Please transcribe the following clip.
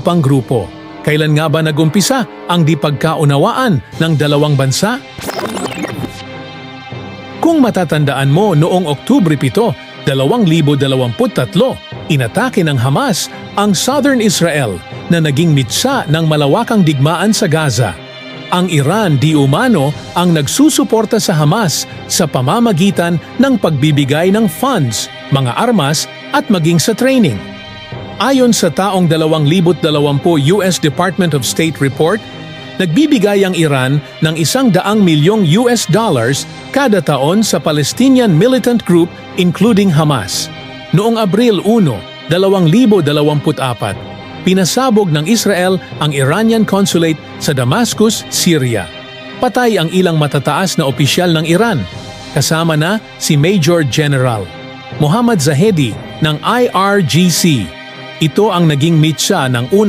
pang grupo. Kailan nga ba nagumpisa ang di pagkaunawaan ng dalawang bansa? Kung matatandaan mo, noong Oktubre 7, 2023, inatake ng Hamas ang Southern Israel na naging mitsa ng malawakang digmaan sa Gaza. Ang Iran di umano ang nagsusuporta sa Hamas sa pamamagitan ng pagbibigay ng funds, mga armas at maging sa training. Ayon sa taong 2020 US Department of State report, nagbibigay ang Iran ng $100 milyong kada taon sa Palestinian militant group including Hamas. Noong Abril 1, 2024, pinasabog ng Israel ang Iranian consulate sa Damascus, Syria. Patay ang ilang matataas na opisyal ng Iran, kasama na si Major General Mohammad Zahedi ng IRGC. Ito ang naging mitsa ng unang